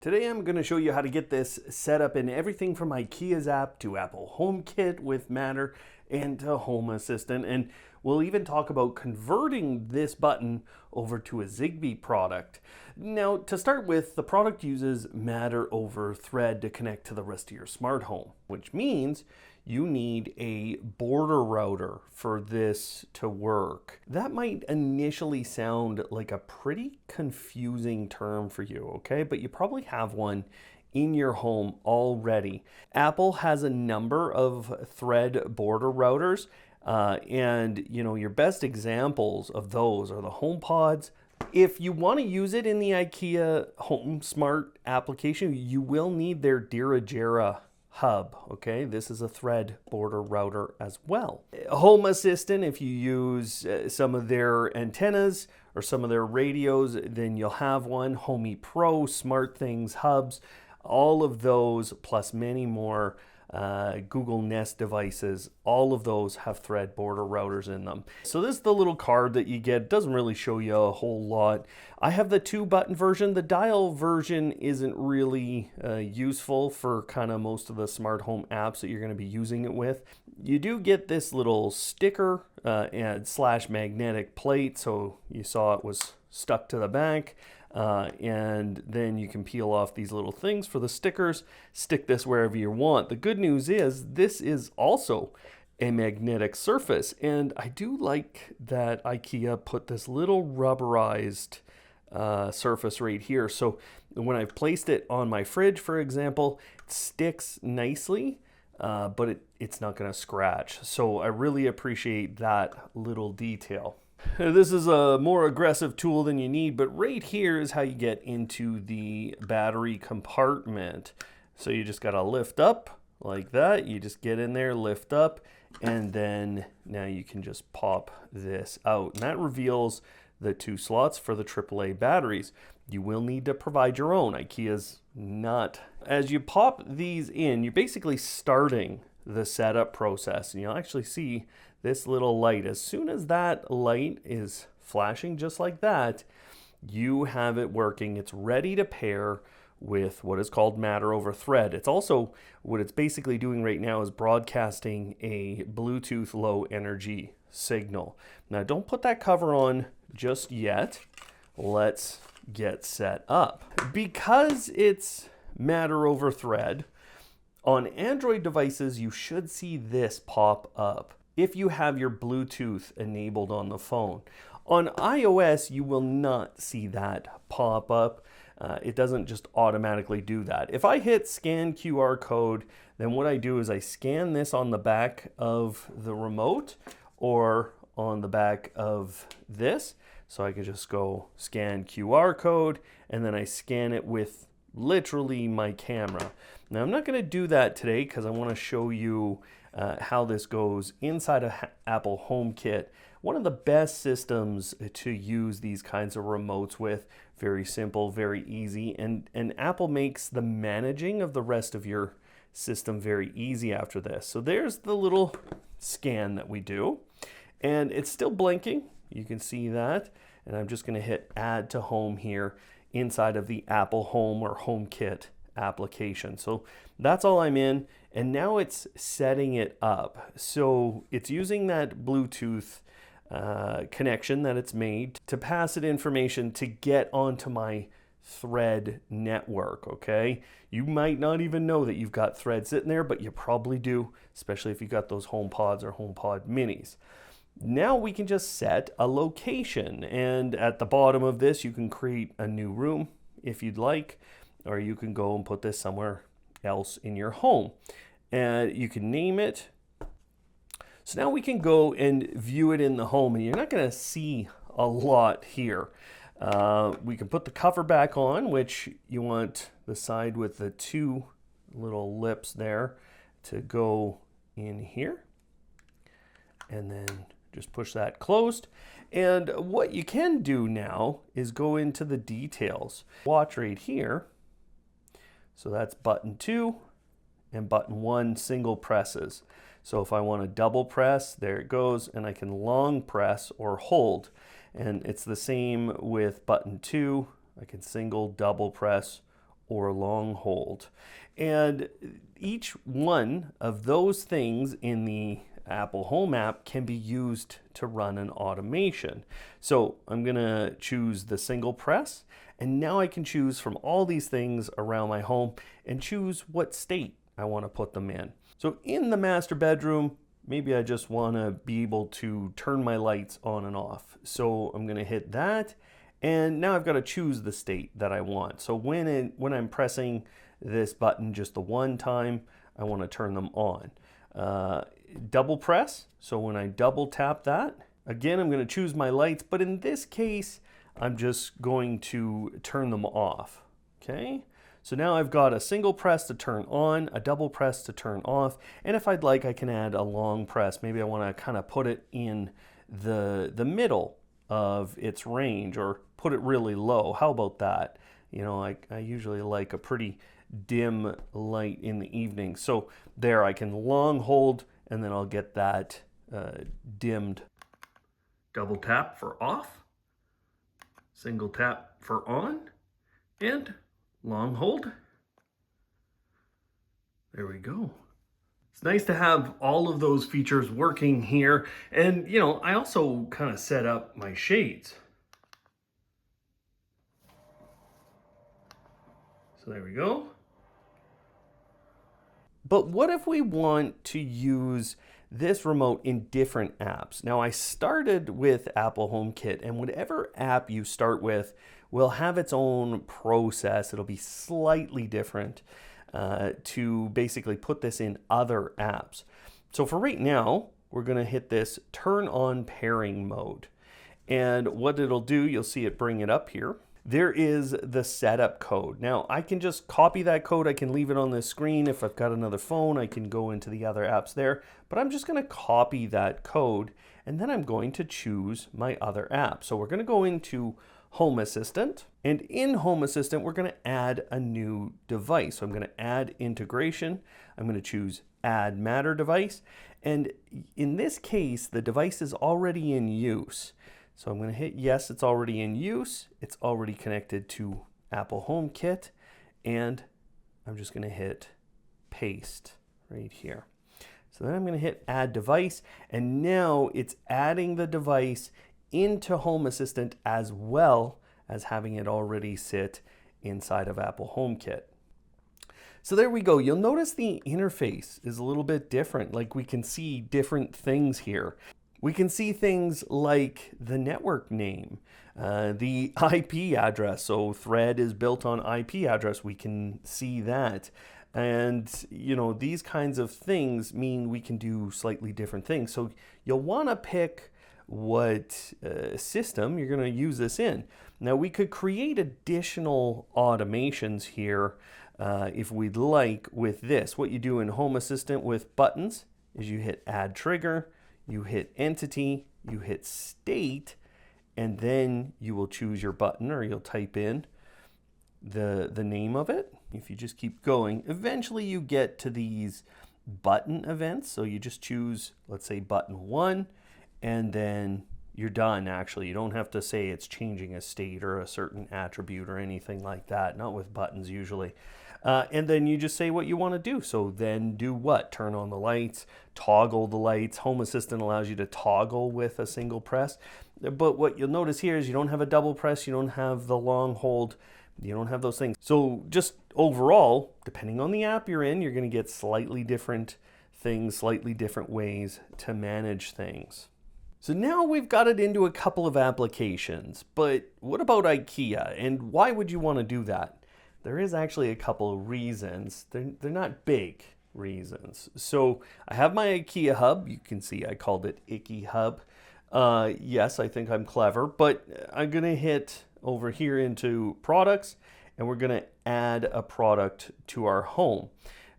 Today I'm going to show you how to get this set up in everything from Ikea's app to Apple HomeKit with Matter and to Home Assistant. And we'll even talk about converting this button over to a Zigbee product. Now, to start with, the product uses Matter over Thread to connect to the rest of your smart home, which means you need a border router for this to work. That might initially sound like a pretty confusing term for you, okay? But you probably have one in your home already. Apple has a number of Thread border routers, and your best examples of those are the HomePods. If you want to use it in the IKEA Home Smart application, you will need their Dirigera hub. Okay, this is a Thread border router as well. Home Assistant, if you use some of their antennas or some of their radios, then you'll have one. Homey Pro, SmartThings hubs, all of those plus many more Google Nest devices, all of those have Thread border routers in them. So this is the little card that you get. It doesn't really show you a whole lot. I have the 2-button version. The dial version isn't really useful for kind of most of the smart home apps that you're going to be using it with. You do get this little sticker and / magnetic plate, so you saw it was stuck to the back. And then you can peel off these little things for the stickers, stick this wherever you want. The good news is this is also a magnetic surface, and I do like that IKEA put this little rubberized surface right here. So when I've placed it on my fridge, for example, it sticks nicely, but it's not going to scratch. So I really appreciate that little detail. This is a more aggressive tool than you need, but right here is how you get into the battery compartment. So you just got to lift up like that. You just get in there, lift up, and then now you can just pop this out. And that reveals the 2 slots for the AAA batteries. You will need to provide your own. IKEA's not. As you pop these in, you're basically starting the setup process, and you'll actually see this little light. As soon as that light is flashing just like that, you have it working. It's ready to pair with what is called Matter over Thread. It's also, what it's basically doing right now is broadcasting a Bluetooth low energy signal. Now don't put that cover on just yet. Let's get set up. Because it's Matter over Thread, on Android devices, you should see this pop up if you have your Bluetooth enabled on the phone. On iOS, you will not see that pop up. It doesn't just automatically do that. If I hit scan QR code, then what I do is I scan this on the back of the remote or on the back of this. So I can just go scan QR code, and then I scan it with literally my camera. Now I'm not going to do that today because I want to show you how this goes inside of Apple HomeKit. One of the best systems to use these kinds of remotes with. Very simple, very easy, and Apple makes the managing of the rest of your system very easy after this. So there's the little scan that we do, and it's still blinking. You can see that, and I'm just going to hit Add to Home here inside of the Apple Home or HomeKit application. So that's all I'm in, and now it's setting it up. So it's using that Bluetooth connection that it's made to pass it information to get onto my Thread network, okay? You might not even know that you've got Thread sitting there, but you probably do, especially if you've got those HomePods or HomePod minis. Now we can just set a location, and at the bottom of this you can create a new room if you'd like, or you can go and put this somewhere else in your home, and you can name it. So now we can go and view it in the home, and you're not going to see a lot here. We can put the cover back on, which you want the side with the 2 little lips there to go in here, and then just push that closed. And what you can do now is go into the details. Watch right here. So that's button 2 and button 1 single presses. So if I want to double press, there it goes, and I can long press or hold. And it's the same with button 2. I can single, double press, or long hold. And each one of those things in the Apple Home app can be used to run an automation. So I'm gonna choose the single press, and now I can choose from all these things around my home and choose what state I want to put them in. So in the master bedroom, maybe I just want to be able to turn my lights on and off. So I'm gonna hit that, and now I've got to choose the state that I want. So when I'm pressing this button just the one time, I want to turn them on. Double press, so when I double tap that, again I'm going to choose my lights, but in this case I'm just going to turn them off. Okay, so now I've got a single press to turn on, a double press to turn off, and if I'd like I can add a long press. Maybe I want to kind of put it in the middle of its range, or put it really low. How about that? You know, I usually like a pretty dim light in the evening. So there, I can long hold, and then I'll get that dimmed. Double tap for off, single tap for on, and long hold. There we go. It's nice to have all of those features working here. And you know, I also kind of set up my shades. So there we go. But what if we want to use this remote in different apps? Now, I started with Apple HomeKit, and whatever app you start with will have its own process. It'll be slightly different to basically put this in other apps. So for right now, we're going to hit this turn on pairing mode. And what it'll do, you'll see it bring it up here. There is the setup code. Now I can just copy that code. I can leave it on the screen. If I've got another phone, I can go into the other apps there, but I'm just going to copy that code, and then I'm going to choose my other app. So we're going to go into Home Assistant, and in Home Assistant, we're going to add a new device. So I'm going to add integration. I'm going to choose add Matter device. And in this case, the device is already in use. So I'm going to hit yes, it's already in use. It's already connected to Apple HomeKit. And I'm just going to hit paste right here. So then I'm going to hit add device. And now it's adding the device into Home Assistant as well as having it already sit inside of Apple HomeKit. So there we go. You'll notice the interface is a little bit different. Like we can see different things here. We can see things like the network name, the IP address. So Thread is built on IP address. We can see that. And, you know, these kinds of things mean we can do slightly different things. So you'll want to pick what system you're going to use this in. Now we could create additional automations here if we'd like with this. What you do in Home Assistant with buttons is you hit add trigger, you hit entity, you hit state, and then you will choose your button, or you'll type in the name of it. If you just keep going, eventually you get to these button events. So you just choose, let's say button 1, and then you're done. Actually, you don't have to say it's changing a state or a certain attribute or anything like that. Not with buttons usually. And then you just say what you want to do. So then do what? Turn on the lights, toggle the lights. Home Assistant allows you to toggle with a single press. But what you'll notice here is you don't have a double press, you don't have the long hold, you don't have those things. So just overall, depending on the app you're in, you're going to get slightly different things, slightly different ways to manage things. So now we've got it into a couple of applications, but what about IKEA, and why would you want to do that? There is actually a couple of reasons. They're not big reasons. So I have my IKEA hub. You can see I called it Icky Hub. Yes, I think I'm clever, but I'm going to hit over here into products, and we're going to add a product to our home.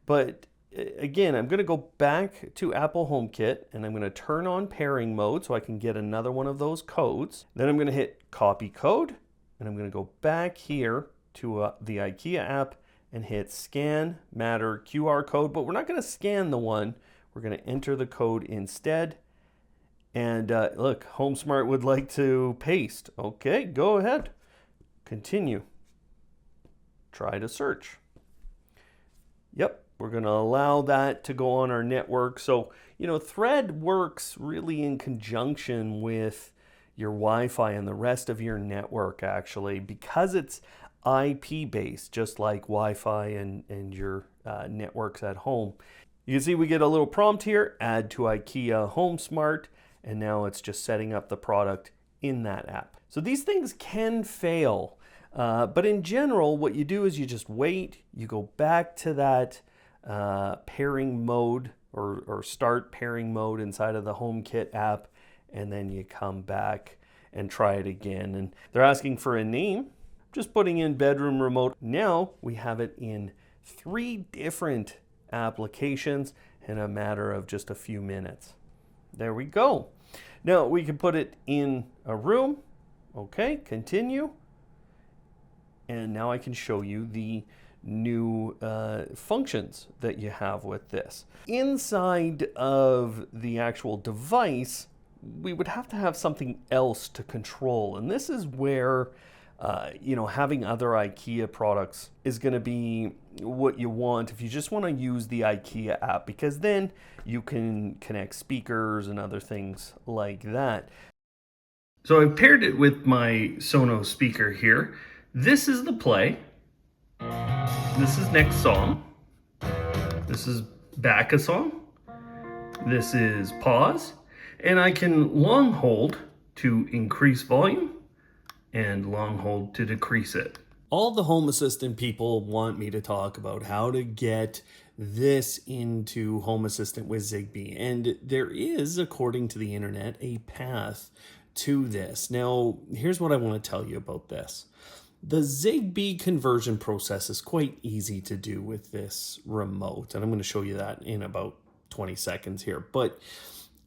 But again, I'm going to go back to Apple HomeKit, and I'm going to turn on pairing mode so I can get another one of those codes. Then I'm going to hit copy code, and I'm going to go back here to the IKEA app and hit scan Matter QR code, but we're not going to scan the one. We're going to enter the code instead. And look, HomeSmart would like to paste. Okay, go ahead. Continue. try to search. Yep, we're going to allow that to go on our network. So, Thread works really in conjunction with your Wi-Fi and the rest of your network, actually, because it's IP based, just like Wi-Fi and your networks at home. You can see we get a little prompt here, add to Ikea Home Smart, and now it's just setting up the product in that app. So these things can fail, but in general, what you do is you just wait, you go back to that pairing mode or start pairing mode inside of the HomeKit app, and then you come back and try it again. And they're asking for a name. Just putting in bedroom remote. Now we have it in 3 different applications in a matter of just a few minutes. There we go. Now we can put it in a room. Okay, continue. And now I can show you the new functions that you have with this. Inside of the actual device, we would have to have something else to control. And this is where having other IKEA products is going to be what you want if you just want to use the IKEA app, because then you can connect speakers and other things like that. So I've paired it with my Sonos speaker here. This is the play. This is next song. This is back a song. This is pause. And I can long hold to increase volume and long hold to decrease it. All the Home Assistant people want me to talk about how to get this into Home Assistant with Zigbee. And there is, according to the internet, a path to this. Now, here's what I want to tell you about this. The Zigbee conversion process is quite easy to do with this remote. And I'm going to show you that in about 20 seconds here. But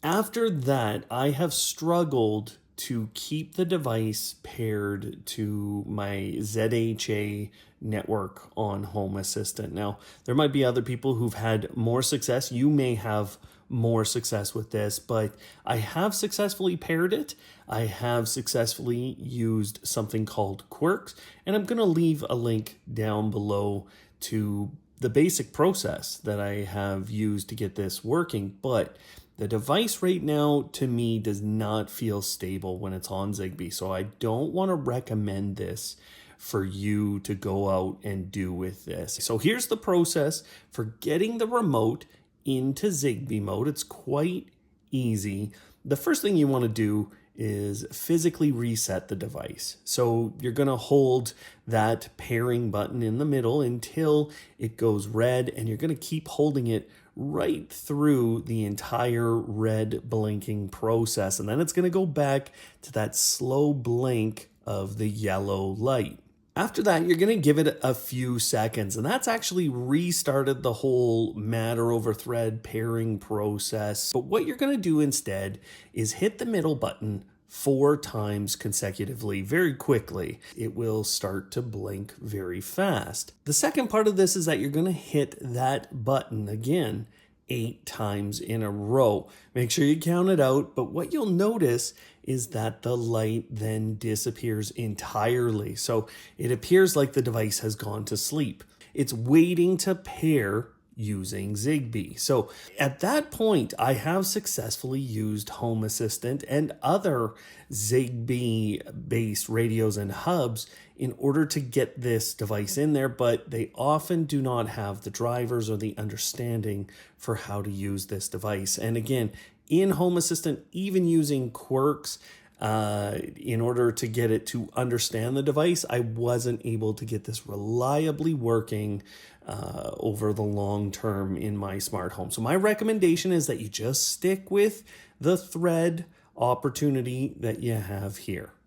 after that, I have struggled to keep the device paired to my ZHA network on Home Assistant. Now, there might be other people who've had more success. You may have more success with this, but I have successfully paired it. I have successfully used something called Quirks, and I'm going to leave a link down below to the basic process that I have used to get this working. But the device right now, to me, does not feel stable when it's on Zigbee. So I don't want to recommend this for you to go out and do with this. So here's the process for getting the remote into Zigbee mode. It's quite easy. The first thing you want to do is physically reset the device. So you're going to hold that pairing button in the middle until it goes red, and you're going to keep holding it right through the entire red blinking process. And then it's going to go back to that slow blink of the yellow light. After that, you're going to give it a few seconds, and that's actually restarted the whole matter over thread pairing process. But what you're going to do instead is hit the middle button 4 times consecutively, very quickly. It will start to blink very fast. The second part of this is that you're going to hit that button again 8 times in a row. Make sure you count it out, but what you'll notice is that the light then disappears entirely. So it appears like the device has gone to sleep. It's waiting to pair using Zigbee. So at that point, I have successfully used Home Assistant and other Zigbee-based radios and hubs in order to get this device in there, but they often do not have the drivers or the understanding for how to use this device. And again, in Home Assistant, even using Quirks, in order to get it to understand the device, I wasn't able to get this reliably working over the long term in my smart home. So my recommendation is that you just stick with the thread opportunity that you have here.